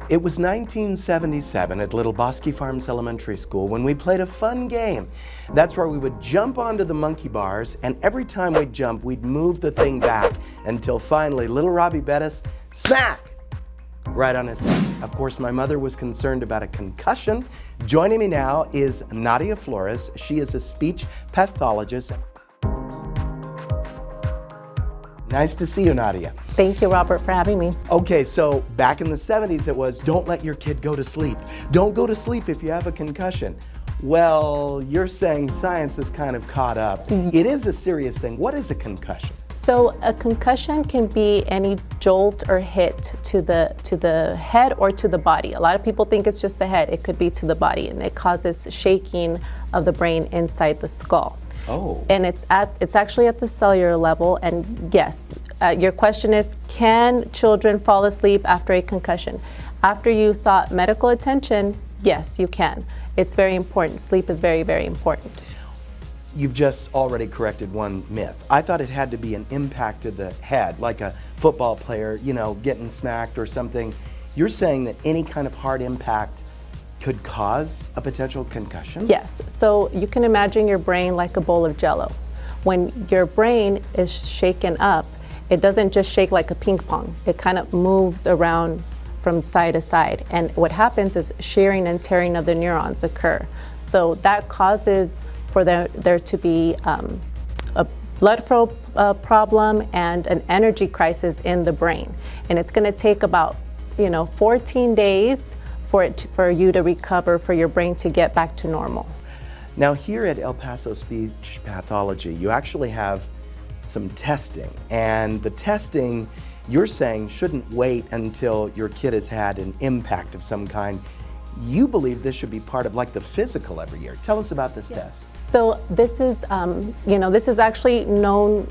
It was 1977 at Little Bosque Farms Elementary School when we played a fun game. That's where we would jump onto the monkey bars, and every time we'd jump, we'd move the thing back until finally little Robbie Bettis, smack! Right on his head. Of course, my mother was concerned about a concussion. Joining me now is Nadia Flores. She is a speech pathologist. Nice to see you, Nadia. Thank you, Robert, for having me. Okay, so back in the 70s it was, don't let your kid go to sleep. Don't go to sleep if you have a concussion. Well, you're saying science is kind of caught up. It is a serious thing. What is a concussion? So a concussion can be any jolt or hit to the head or to the body. A lot of people think it's just the head. It could be to the body, and it causes shaking of the brain inside the skull. Oh. And it's actually at the cellular level. And yes, your question is, can children fall asleep after a concussion? After you sought medical attention, yes, you can. It's very important. Sleep is very, very important. You've just already corrected one myth. I thought it had to be an impact to the head, like a football player, you know, getting smacked or something. You're saying that any kind of hard impact could cause a potential concussion? Yes. So you can imagine your brain like a bowl of Jell-O. When your brain is shaken up, it doesn't just shake like a ping pong. It kind of moves around from side to side. And what happens is shearing and tearing of the neurons occur. So that causes for there to be a blood flow problem and an energy crisis in the brain. And it's going to take about 14 days for you to recover, for your brain to get back to normal. Now here at El Paso Speech Pathology, you actually have some testing, and the testing you're saying shouldn't wait until your kid has had an impact of some kind. You believe this should be part of like the physical every year. Tell us about this test. So this is, this is actually known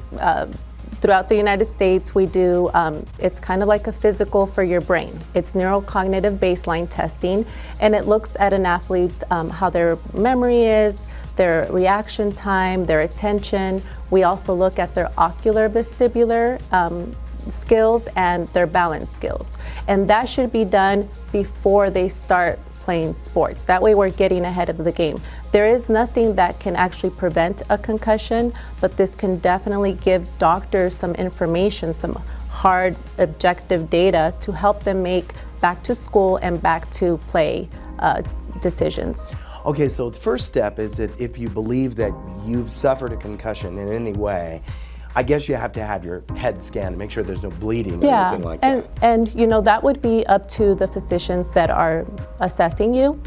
throughout the United States. We do, it's kind of like a physical for your brain. It's neurocognitive baseline testing, and it looks at an athlete's, how their memory is, their reaction time, their attention. We also look at their ocular vestibular skills and their balance skills. And that should be done before they start playing sports. That way we're getting ahead of the game. There is nothing that can actually prevent a concussion, but this can definitely give doctors some information, some hard objective data to help them make back to school and back to play decisions. Okay, so the first step is that if you believe that you've suffered a concussion in any way, I guess you have to have your head scanned to make sure there's no bleeding or anything like that. And that would be up to the physicians that are assessing you.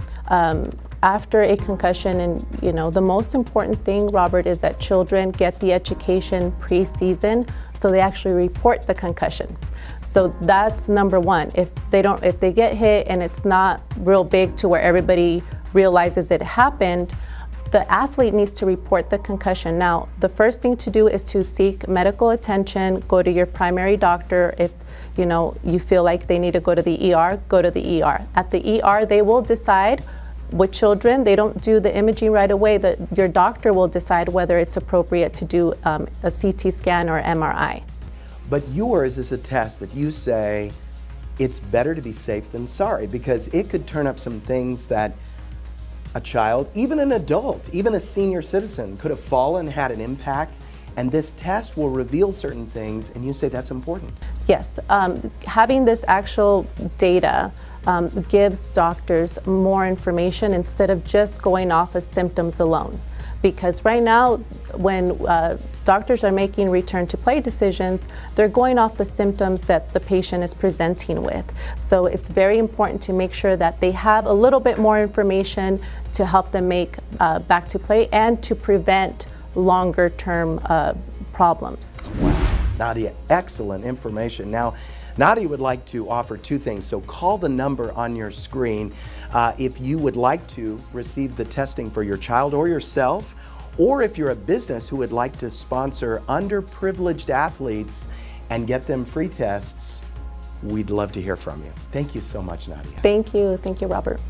After a concussion, and the most important thing, Robert, is that children get the education pre-season, so they actually report the concussion. So that's number one. If they get hit and it's not real big to where everybody realizes it happened, the athlete needs to report the concussion. Now, the first thing to do is to seek medical attention, go to your primary doctor. If you feel like they need to go to the ER, go to the ER. At the ER, they will decide. With children, they don't do the imaging right away. Your doctor will decide whether it's appropriate to do a CT scan or MRI. But yours is a test that you say it's better to be safe than sorry, because it could turn up some things that a child, even an adult, even a senior citizen could have fallen, had an impact, and this test will reveal certain things, and you say that's important. Yes, having this actual data gives doctors more information instead of just going off of symptoms alone. Because right now, when doctors are making return to play decisions, they're going off the symptoms that the patient is presenting with. So it's very important to make sure that they have a little bit more information to help them make back to play and to prevent longer term problems. Wow, Nadia, excellent information. Now, Nadia would like to offer two things, so call the number on your screen if you would like to receive the testing for your child or yourself, or if you're a business who would like to sponsor underprivileged athletes and get them free tests. We'd love to hear from you. Thank you so much, Nadia. Thank you, Robert.